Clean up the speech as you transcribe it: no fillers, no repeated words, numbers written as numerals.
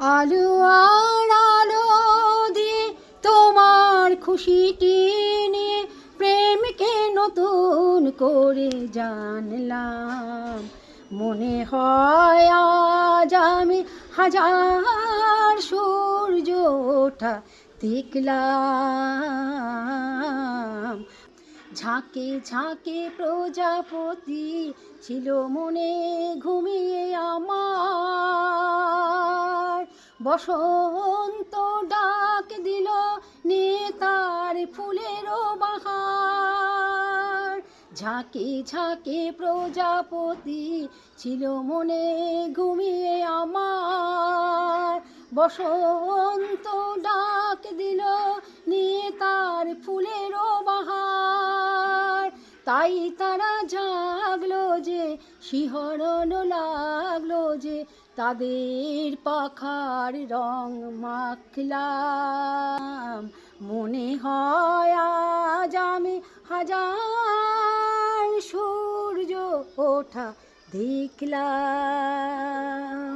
আলো আর আলো দিয়ে তোমার খুশিটি নিয়ে প্রেমকে নতুন করে জানলাম। মনে হয় আজ আমি হাজার সূর্য ওঠা দেখলাম। ঝাঁকে ঝাঁকে প্রজাপতি ছিল মনে ঘুমিয়ে আমার। বসন্ত ডাক দিল নেতার ফুলেরও বাহার। ঝাঁকে ঝাঁকে প্রজাপতি ছিল মনে ঘুমিয়ে আমার। বসন্ত ডাক দিল নেতার ফুলেরও বাহার। তাই তারা জাগলো যে, শিহরণ লাগলো যে, তাদের পাখার রং মাখলাম। মনে হয় আজ আমি হাজার সূর্য ওঠা দেখলাম।